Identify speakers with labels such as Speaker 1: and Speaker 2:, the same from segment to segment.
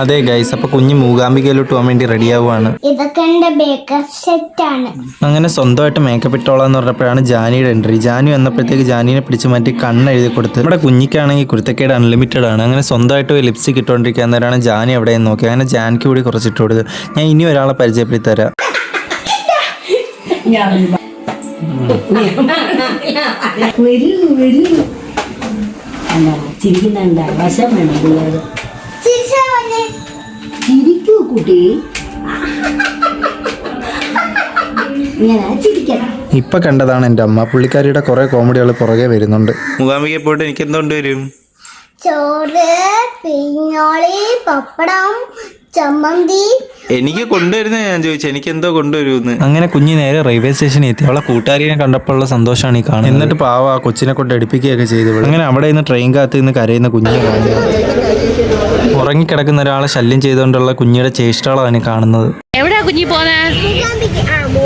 Speaker 1: അതെ ഗൈസ്, അപ്പൊ കുഞ്ഞ് മൂകാംബികയിലോട്ട് പോകാൻ വേണ്ടി റെഡി ആവുകയാണ്.
Speaker 2: ഇതൊക്കെ എന്റെ മേക്കപ്പ് സെറ്റ് ആണ്.
Speaker 1: അങ്ങനെ സ്വന്തമായിട്ട് മേക്കപ്പ് ഇട്ടോളാന്ന് പറഞ്ഞപ്പോഴാണ് ജാനിയുടെ എൻട്രി. ജാനി വന്നപ്പോഴത്തേക്ക് ജാനിനെ പിടിച്ചു മാറ്റി കണ്ണ് എഴുതി കൊടുത്ത്. നമ്മുടെ കുഞ്ഞിക്കാണെങ്കിൽ കുരുത്തക്കേട് അൺലിമിറ്റഡ് ആണ്. അങ്ങനെ സ്വന്തമായിട്ട് ലിപ്സ്റ്റിക് ഇട്ടുകൊണ്ടിരിക്കാൻ നേരമാണ് ജാനി എവിടെ നോക്കി. അങ്ങനെ ജാനിക്ക് കൂടി കുറച്ചിട്ട് കൊടുത്ത്. ഞാൻ ഇനി ഒരാളെ പരിചയപ്പെടുത്തി തരാം.
Speaker 3: ചിരിക്കൂ കുട്ടി.
Speaker 1: ഇപ്പൊ കണ്ടതാണ് എൻ്റെ അമ്മ. പുള്ളിക്കാരിയുടെ കുറെ കോമഡികൾ പുറകെ വരുന്നുണ്ട്. മൂകാംബികയിൽ പോയിട്ട് എനിക്ക് എന്തുകൊണ്ട് വരും?
Speaker 2: ചോറ്, പിഞ്ഞോളി, പപ്പടം, ചമ്മന്തി.
Speaker 1: എനിക്ക് കൊണ്ടുവരുന്ന ഞാൻ ചോദിച്ചു, എനിക്ക് എന്തോ കൊണ്ടുവരുമെന്ന്. അങ്ങനെ കുഞ്ഞ് നേരെ റെയിൽവേ സ്റ്റേഷനിൽ എത്തി. അവളെ കൂട്ടുകാരിനെ കണ്ടപ്പോഴുള്ള സന്തോഷമാണ് ഈ കാണുന്നത്. എന്നിട്ട് പാവ ആ കൊച്ചിനെ കൊണ്ട് അടുപ്പിക്കുകയൊക്കെ ചെയ്തു. അങ്ങനെ അവിടെ നിന്ന് ട്രെയിൻ കാത്ത് നിന്ന് കരയുന്ന കുഞ്ഞിനെ കാണുന്നത്. ഉറങ്ങിക്കിടക്കുന്ന ഒരാളെ ശല്യം ചെയ്തുകൊണ്ടുള്ള കുഞ്ഞിയുടെ ചേഷ്ടകളാണ് കാണുന്നത്.
Speaker 4: എവിടെയാ കുഞ്ഞി പോന്നെ?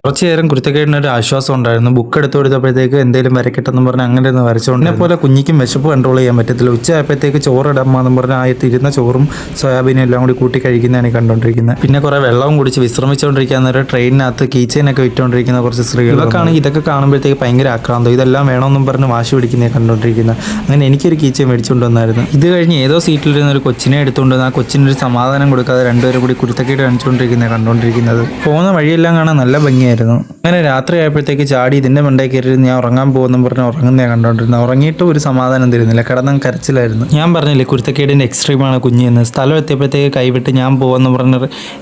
Speaker 1: കുറച്ചു നേരം കുരുത്തക്കേടിന് ഒരു ആശ്വാസം ഉണ്ടായിരുന്നു. ബുക്ക് എടുത്തു കൊടുത്തപ്പോഴത്തേക്ക് എന്തെങ്കിലും വരയ്ക്കട്ടെന്ന് പറഞ്ഞ് അങ്ങനെ ഒന്ന് വരച്ചുകൊണ്ട് പോലെ കുഞ്ഞിക്കും വിശപ്പ് കൺട്രോൾ ചെയ്യാൻ പറ്റത്തില്ല. ഉച്ചയായപ്പോഴത്തേക്ക് ചോറിടാമെന്ന് പറഞ്ഞ് ഇരുന്ന ചോറും സോയാബീനും എല്ലാം കൂടി കൂട്ടി കഴിക്കുന്നതാണ് കണ്ടുകൊണ്ടിരിക്കുന്നത്. പിന്നെ കുറെ വെള്ളവും കുടിച്ച് വിശ്രമിച്ചുകൊണ്ടിരിക്കാൻ നേരം ട്രെയിനിനകത്ത് കീച്ചേനൊക്കെ വിറ്റുകൊണ്ടിരിക്കുന്ന കുറച്ച് സ്ത്രീകൾ. ഇതൊക്കെയാണെങ്കിൽ ഇതൊക്കെ കാണുമ്പോഴത്തേക്ക് ഭയങ്കര ആക്രാന്തം. ഇതെല്ലാം വേണമെന്നും പറഞ്ഞ് വാശി പിടിക്കുന്നതാണ് കണ്ടുകൊണ്ടിരിക്കുന്നത്. അങ്ങനെ എനിക്കൊരു കീച്ചയെ മേടിച്ചുകൊണ്ട് വന്നായിരുന്നു. ഇത് കഴിഞ്ഞ് ഏതോ സീറ്റിലിരുന്ന ഒരു കൊച്ചിനെ എടുത്തുകൊണ്ട് വന്ന് ആ കൊച്ചിനൊരു സമാധാനം കൊടുക്കാതെ രണ്ടുപേരും കൂടി കുരുത്തക്കേട് കാണിച്ചുകൊണ്ടിരിക്കുന്നത് കണ്ടുകൊണ്ടിരിക്കുന്നത്. പോകുന്ന വഴിയെല്ലാം കാണാൻ നല്ല ഭംഗിയായിരുന്നു. അങ്ങനെ രാത്രി ആയപ്പോഴത്തേക്ക് ചാടി ഇതിന്റെ മണ്ടയിൽ കയറി ഞാൻ ഉറങ്ങാൻ പോകുമെന്നും പറഞ്ഞ് ഉറങ്ങുന്നതാണ് കണ്ടുകൊണ്ടിരുന്നത്. ഉറങ്ങിയിട്ട് ഒരു സമാധാനം തരുന്നില്ല, കിടന്നാൽ കരച്ചിലായിരുന്നു. ഞാൻ പറഞ്ഞില്ലേ കുരുത്തക്കേടിന്റെ എക്സ്ട്രീമാണ് കുഞ്ഞെന്ന്. സ്ഥലം എത്തിയപ്പോഴത്തേക്ക് കൈവിട്ട് ഞാൻ പോകുമെന്ന് പറഞ്ഞ്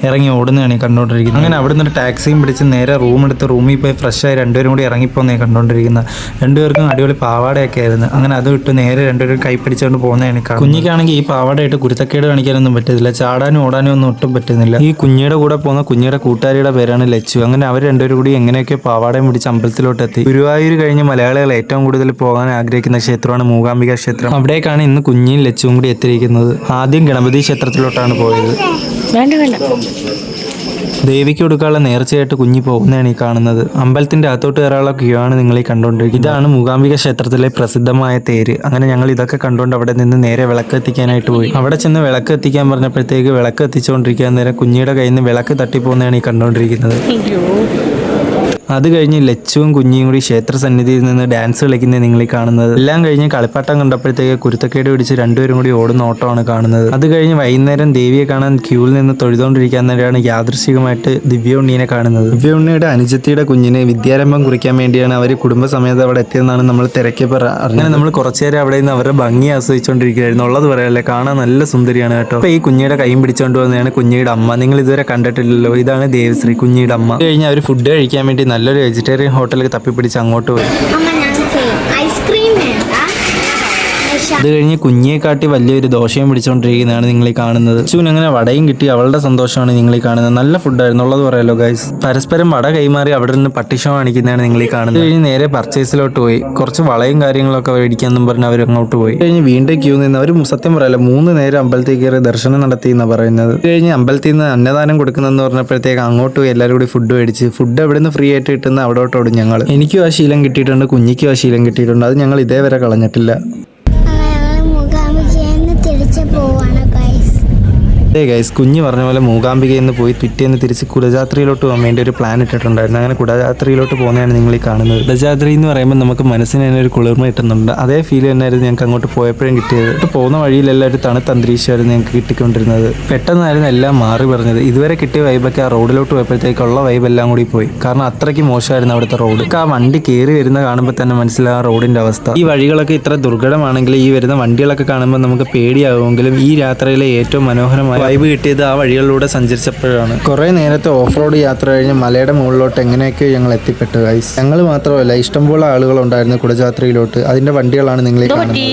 Speaker 1: ഇറങ്ങി ഓടുന്നതാണ് ഈ കണ്ടുകൊണ്ടിരിക്കുന്നത്. അങ്ങനെ അവിടെ നിന്ന് ടാക്സിയും പിടിച്ച് നേരെ റൂമിൽ പോയി ഫ്രഷായി രണ്ടുപേരും കൂടി ഇറങ്ങിപ്പോന്നേ കണ്ടുകൊണ്ടിരിക്കുന്നത്. രണ്ടുപേർക്കും അടിപൊളി പാവാടയൊക്കെ ആയിരുന്നു. അങ്ങനെ അത് വിട്ട് നേരെ രണ്ടുപേരും കൈ പിടിച്ചുകൊണ്ട് പോകുന്നതാണ് കാണുന്നത്. കുഞ്ഞിക്കാണെങ്കിൽ ഈ പാവാടയായിട്ട് കുരുത്തക്കേട് കാണിക്കാനൊന്നും പറ്റത്തില്ല, ചാടാനും ഓടാനും ഒന്നും ഒട്ടും പറ്റുന്നില്ല. ഈ കുഞ്ഞിയുടെ കൂടെ പോകുന്ന കുഞ്ഞിയുടെ കൂട്ടുകാരിയുടെ പേരാണ് ലച്ചു. അങ്ങനെ അവർ രണ്ടുപേരും കൂടി എങ്ങനെയൊക്കെ പാവാടയും പിടിച്ച് അമ്പലത്തിലോട്ട് എത്തി. ഗുരുവായൂർ കഴിഞ്ഞ് മലയാളികൾ ഏറ്റവും കൂടുതൽ പോകാൻ ആഗ്രഹിക്കുന്ന ക്ഷേത്രമാണ് മൂകാംബിക ക്ഷേത്രം. അവിടേക്കാണ് ഇന്ന് കുഞ്ഞിയും ലച്ചുവും കൂടി എത്തിയിരിക്കുന്നത്. ആദ്യം ഗണപതി ക്ഷേത്രത്തിലോട്ടാണ് പോയത്. ദേവിക്ക് കൊടുക്കാനുള്ള നേർച്ചയായിട്ട് കുഞ്ഞി പോകുന്നതാണ് ഈ കാണുന്നത്. അമ്പലത്തിന്റെ അകത്തോട്ട് കയറാനുള്ള ക്യൂ ആണ് നിങ്ങൾ ഈ കണ്ടുകൊണ്ടിരിക്കുന്നത്. ഇതാണ് മൂകാംബിക ക്ഷേത്രത്തിലെ പ്രസിദ്ധമായ തേര്. അങ്ങനെ ഞങ്ങൾ ഇതൊക്കെ കണ്ടുകൊണ്ട് അവിടെ നിന്ന് നേരെ വിളക്ക് എത്തിക്കാനായിട്ട് പോയി. അവിടെ ചെന്ന് വിളക്ക് എത്തിക്കാൻ പറഞ്ഞപ്പോഴത്തേക്ക് വിളക്ക് എത്തിച്ചുകൊണ്ടിരിക്കാൻ നേരം കുഞ്ഞിയുടെ കയ്യിൽ നിന്ന് വിളക്ക് തട്ടിപ്പോകുന്നതാണ് ഈ കണ്ടുകൊണ്ടിരിക്കുന്നത്. അത് കഴിഞ്ഞ് ലച്ചുവും കുഞ്ഞിയും കൂടി ക്ഷേത്ര സന്നിധിയിൽ നിന്ന് ഡാൻസ് കളിക്കുന്നത് നിങ്ങൾ ഈ കാണുന്നത്. എല്ലാം കഴിഞ്ഞ് കളിപ്പാട്ടം കണ്ടപ്പോഴത്തേക്ക് കുരുത്തക്കേട് പിടിച്ച് രണ്ടുപേരും കൂടി ഓടുന്ന ഓട്ടമാണ് കാണുന്നത്. അത് കഴിഞ്ഞ് വൈകുന്നേരം ദേവിയെ കാണാൻ ക്യൂവിൽ നിന്ന് തൊഴുതുകൊണ്ടിരിക്കാൻ നേരമാണ് യാദൃശികമായിട്ട് ദിവ്യ ഉണ്ണിയെ കാണുന്നത്. ദിവ്യ ഉണ്ണിയുടെ അനുജത്തിയുടെ കുഞ്ഞിന് വിദ്യാരംഭം കുറിക്കാൻ വേണ്ടിയാണ് അവർ കുടുംബസമേതം അവിടെ എത്തിയതെന്നാണ് നമ്മൾ തിരക്കിയപ്പോൾ അറിഞ്ഞത്. നമ്മൾ കുറച്ചുനേരം അവിടെ നിന്ന് അവരുടെ ഭംഗി ആസ്വദിച്ചുകൊണ്ടിരിക്കുകയായിരുന്നു. ഉള്ളത് പറയല്ലേ, കാണാൻ നല്ല സുന്ദരിയാണ് കേട്ടോ. അപ്പൊ ഈ കുഞ്ഞിയുടെ കൈയും പിടിച്ചുകൊണ്ട് വന്നതാണ് കുഞ്ഞിയുടെ അമ്മ. നിങ്ങൾ ഇതുവരെ കണ്ടിട്ടില്ലല്ലോ, ഇതാണ് ദേവശ്രീ, കുഞ്ഞിയുടെ അമ്മ. കഴിഞ്ഞ് അവർ ഫുഡ് കഴിക്കാൻ വേണ്ടി നല്ലൊരു വെജിറ്റേറിയൻ ഹോട്ടലിൽ തപ്പിപ്പിടിച്ച് അങ്ങോട്ട് പോയി. അത് കഴിഞ്ഞ് കുഞ്ഞിയെ കാട്ടി വലിയൊരു ദോശയും പിടിച്ചുകൊണ്ടിരിക്കുന്നതാണ് നിങ്ങൾ ഈ കാണുന്നത്. ചൂന് അങ്ങനെ വടയും കിട്ടി, അവളുടെ സന്തോഷമാണ് നിങ്ങൾ ഈ കാണുന്നത്. നല്ല ഫുഡായിരുന്നു, ഉള്ളത് പറയാലോ ഗൈസ്. പരസ്പരം വട കൈമാറി അവിടെ നിന്ന് പട്ടിഷോ കാണിക്കുന്നതാണ് നിങ്ങൾ ഈ കാണുന്നത്. കഴിഞ്ഞ് നേരെ പർച്ചേസിലോട്ട് പോയി. കുറച്ച് വളയും കാര്യങ്ങളൊക്കെ മേടിക്കാന്നും പറഞ്ഞ് അവർ അങ്ങോട്ട് പോയി. കഴിഞ്ഞ് വീണ്ടും ക്യൂ നിന്ന് അവർ സത്യം പറയാലോ 3 നേരം അമ്പലത്തിൽ കയറി ദർശനം നടത്തി എന്നാണ് പറയുന്നത്. കഴിഞ്ഞ് അമ്പലത്തിൽ നിന്ന് അന്നദാനം കൊടുക്കുന്നതെന്ന് പറഞ്ഞപ്പോഴത്തേക്ക് അങ്ങോട്ട് പോയി എല്ലാവരും കൂടി ഫുഡ് മേടിച്ച്. ഫുഡ് എവിടെ നിന്ന് ഫ്രീ ആയിട്ട് കിട്ടുന്ന അവിടോട്ടോടും ഞങ്ങൾ. എനിക്കും ആ ശീലം കിട്ടിയിട്ടുണ്ട്, കുഞ്ഞിക്കും ആ ശീലം കിട്ടിയിട്ടുണ്ട്. അത് ഞങ്ങൾ ഇതേവരെ കളഞ്ഞിട്ടില്ല. ഗൈസ്, കുഞ്ഞ് പറഞ്ഞ പോലെ മൂകാംബികയിൽ നിന്ന് പോയി പിറ്റേന്ന് തിരിച്ച് കുടജാത്രിയിലോട്ട് പോകാൻ വേണ്ടി ഒരു പ്ലാൻ ഇട്ടിട്ടുണ്ടായിരുന്നു. അങ്ങനെ കുടജാത്രിയിലോട്ട് പോകുന്നതാണ് നിങ്ങൾ ഈ കാണുന്നത്. കുടജാത്രി എന്ന് പറയുമ്പോൾ നമുക്ക് മനസ്സിന് തന്നെ ഒരു കുളിർമ കിട്ടുന്നുണ്ട്. അതേ ഫീൽ തന്നെയായിരുന്നു ഞങ്ങൾക്ക് അങ്ങോട്ട് പോയപ്പോഴും കിട്ടിയത്. പോകുന്ന വഴിയിലെല്ലാം ഒരു തണുത്ത അന്തരീക്ഷമായിരുന്നു ഞങ്ങൾക്ക് കിട്ടിക്കൊണ്ടിരുന്നത്. പെട്ടെന്നായിരുന്നു എല്ലാം മാറി പറഞ്ഞത്. ഇതുവരെ കിട്ടിയ വൈബൊക്കെ ആ റോഡിലോട്ട് പോയപ്പോഴത്തേക്കുള്ള വൈബ് എല്ലാം കൂടി പോയി. കാരണം അത്രയ്ക്ക് മോശമായിരുന്നു അവിടുത്തെ റോഡ്. ആ വണ്ടി കയറി വരുന്ന കാണുമ്പോൾ തന്നെ മനസ്സിലാവും റോഡിന്റെ അവസ്ഥ. ഈ വഴികളൊക്കെ ഇത്ര ദുർഘടമാണെങ്കിൽ ഈ വരുന്ന വണ്ടികളൊക്കെ കാണുമ്പോൾ നമുക്ക് പേടിയാവുമെങ്കിലും ഈ യാത്രയിലെ ഏറ്റവും മനോഹരമായ വൈബ് കിട്ടിയത് ആ വഴികളിലൂടെ സഞ്ചരിച്ചപ്പോഴാണ്. കുറെ നേരത്തെ ഓഫ് റോഡ് യാത്ര കഴിഞ്ഞ് മലയുടെ മുകളിലോട്ട് എങ്ങനെയൊക്കെയോ ഞങ്ങൾ എത്തിപ്പെട്ടു ഗൈസ്. ഞങ്ങൾ മാത്രമല്ല, ഇഷ്ടംപോലെ ആളുകളുണ്ടായിരുന്നു കുടജാത്രിയിലോട്ട്. അതിന്റെ വണ്ടികളാണ് നിങ്ങൾ കാണുന്നത്.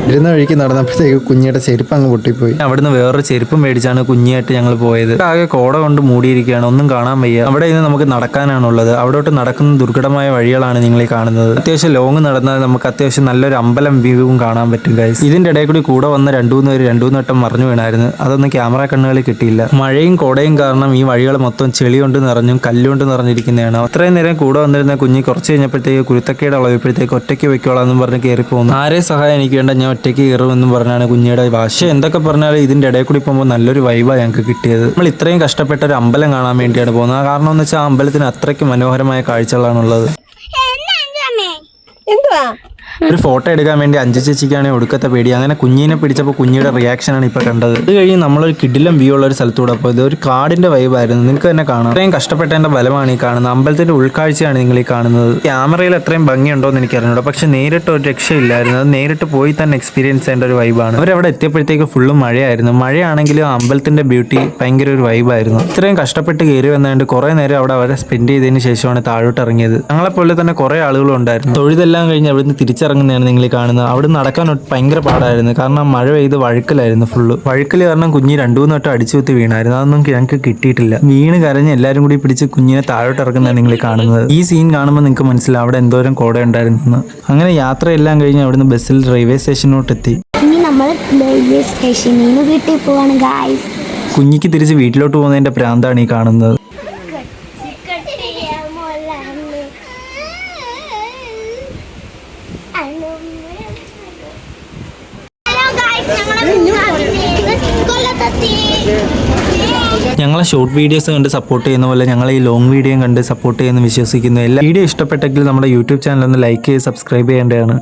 Speaker 1: ഇരുന്ന വഴിക്ക് നടന്നപ്പോഴത്തേക്ക് കുഞ്ഞിയുടെ ചെരുപ്പ് അങ്ങ് പൊട്ടിപ്പോയി. അവിടുന്ന് വേറൊരു ചെരുപ്പ് മേടിച്ചാണ് കുഞ്ഞിയായിട്ട് ഞങ്ങൾ പോയത്. ആകെ കോട കൊണ്ട് മൂടിയിരിക്കുകയാണ്, ഒന്നും കാണാൻ വയ്യ. അവിടെ ഇന്ന് നമുക്ക് നടക്കാനാണുള്ളത്. അവിടോട്ട് നടക്കുന്ന ദുർഘടമായ വഴികളാണ് നിങ്ങൾ ഈ കാണുന്നത്. അത്യാവശ്യം ലോങ് നടന്നാൽ നമുക്ക് അത്യാവശ്യം നല്ലൊരു അമ്പലം വ്യൂവും കാണാൻ പറ്റും ഗൈസ്. ഇതിന്റെ ഇടയിൽ കൂടെ വന്ന രണ്ടു മൂന്ന് വട്ടം മറിഞ്ഞു വീണായിരുന്നു. അതൊന്നും ക്യാമറ കണ്ണുകളിൽ കിട്ടിയില്ല. മഴയും കോടയും കാരണം ഈ വഴികൾ മൊത്തം ചെളി കൊണ്ട് നിറഞ്ഞും കല്ലുകൊണ്ട് നിറഞ്ഞിരിക്കുന്നതാണ്. അത്രയും നേരം കൂടെ വന്നിരുന്ന കുഞ്ഞി കുറച്ച് കഴിഞ്ഞപ്പോഴത്തേക്ക് കുരുത്തക്കേട് അളവിപ്പോഴത്തേക്ക് ഒറ്റയ്ക്ക് വെക്കോളാന്നും പറഞ്ഞ് കയറി പോകുന്നു. ആരെ സഹായം എനിക്ക് വേണ്ട, ഞാൻ ഒറ്റയ്ക്ക് കയറുമെന്നും പറഞ്ഞാണ് കുഞ്ഞിയുടെ ഭാഷ. എന്തൊക്കെ പറഞ്ഞാലും ഇതിന്റെ ഇടയിൽ കൂടി പോകുമ്പോൾ നല്ലൊരു വൈബാണ് ഞങ്ങൾക്ക് കിട്ടിയത്. നമ്മൾ ഇത്രയും കഷ്ടപ്പെട്ട ഒരു അമ്പലം കാണാൻ വേണ്ടിയാണ് പോകുന്നത്. കാരണം എന്ന് വെച്ചാൽ ആ അമ്പലത്തിന് അത്രയ്ക്ക് മനോഹരമായ കാഴ്ചകളാണുള്ളത്.
Speaker 2: എന്തുവാ
Speaker 1: ഒരു ഫോട്ടോ എടുക്കാൻ വേണ്ടി അഞ്ചു ചേച്ചിക്കാണെങ്കിൽ ഒടുക്കത്തെ പേടി. അങ്ങനെ കുഞ്ഞിനെ പിടിച്ചപ്പോൾ കുഞ്ഞിയുടെ റിയാക്ഷനാണ് ഇപ്പോൾ കണ്ടത്. അത് കഴിഞ്ഞ് നമ്മളൊരു കിടിലം വ്യൂ ഉള്ള ഒരു സ്ഥലത്തൂടെ പോയത്. ഒരു കാടിന്റെ വൈബായിരുന്നു, നിങ്ങൾക്ക് തന്നെ കാണാം. ഇത്രയും കഷ്ടപ്പെട്ടതിന്റെ ഫലമാണ് ഈ കാണുന്നത്. അമ്പലത്തിന്റെ ഉൾക്കാഴ്ചയാണ് നിങ്ങൾ ഈ കാണുന്നത്. ക്യാമറയിൽ എത്രയും ഭംഗിയുണ്ടോ എന്ന് എനിക്ക് അറിഞ്ഞൂടാ, പക്ഷെ നേരിട്ട് ഒരു രക്ഷയില്ലായിരുന്നു. അത് നേരിട്ട് പോയി തന്നെ എക്സ്പീരിയൻസ് ചെയ്യേണ്ട ഒരു വൈബാണ്. അവരവിടെ എത്തിയപ്പോഴത്തേക്ക് ഫുള്ളും മഴയായിരുന്നു. മഴയാണെങ്കിലും അമ്പലത്തിന്റെ ബ്യൂട്ടി ഭയങ്കര ഒരു വൈബായിരുന്നു. ഇത്രയും കഷ്ടപ്പെട്ട് കയറി വന്നുകൊണ്ട് കുറെ നേരം അവിടെ അവരെ സ്പെൻഡ് ചെയ്തതിന് ശേഷമാണ് താഴോട്ട് ഇറങ്ങിയത്. ഞങ്ങളെപ്പോലെ തന്നെ കുറെ ആളുകളും ഉണ്ടായിരുന്നു. തൊഴുതെല്ലാം കഴിഞ്ഞ് അവിടുന്ന് തിരിച്ചിറങ്ങുന്നതാണ് നിങ്ങൾ ഈ കാണുന്നത്. അവിടെ നടക്കാൻ ഭയങ്കര പാടായിരുന്നു, കാരണം മഴ പെയ്ത് വഴുക്കലായിരുന്നു ഫുള്ള്. വഴുക്കൽ കാരണം കുഞ്ഞി രണ്ടു മൂന്ന് വട്ടം അടിച്ചു കുത്തി വീണായിരുന്നു. അതൊന്നും ഞങ്ങൾക്ക് കിട്ടിയിട്ടില്ല. വീണ് കരഞ്ഞ് എല്ലാവരും കൂടി പിടിച്ച് കുഞ്ഞിനെ താഴോട്ട് ഇറക്കുന്നതാണ് നിങ്ങൾ ഈ കാണുന്നത്. ഈ സീൻ കാണുമ്പോൾ നിങ്ങൾക്ക് മനസ്സിലാവും അവിടെ എന്തോരം കോട ഉണ്ടായിരുന്നു. അങ്ങനെ യാത്രയെല്ലാം കഴിഞ്ഞ് അവിടുന്ന് ബസ്സിൽ റെയിൽവേ സ്റ്റേഷനോട്ട് എത്തി.
Speaker 2: ഇനി നമ്മൾ റെയിൽവേ സ്റ്റേഷനിൽ നിന്ന് വീട്ടിൽ പോവാണ് ഗായ്സ്.
Speaker 1: കുഞ്ഞിക്ക് തിരിച്ച് വീട്ടിലോട്ട് പോകുന്നതിന്റെ പ്രാന്താണ് ഈ കാണുന്നത്. ഞങ്ങളെ ഷോർട്ട് വീഡിയോസ് കണ്ട് സപ്പോർട്ട് ചെയ്യുന്ന പോലെ ഞങ്ങൾ ഈ ലോങ് വീഡിയോ കണ്ട് സപ്പോർട്ട് ചെയ്യുമെന്ന് വിശ്വസിക്കുന്നു. എല്ലാ വീഡിയോ ഇഷ്ടപ്പെട്ടെങ്കിൽ നമ്മുടെ യൂട്യൂബ് ചാനൽ ഒന്ന് ലൈക്ക് ചെയ്ത് സബ്സ്ക്രൈബ് ചെയ്യേണ്ടതാണ്.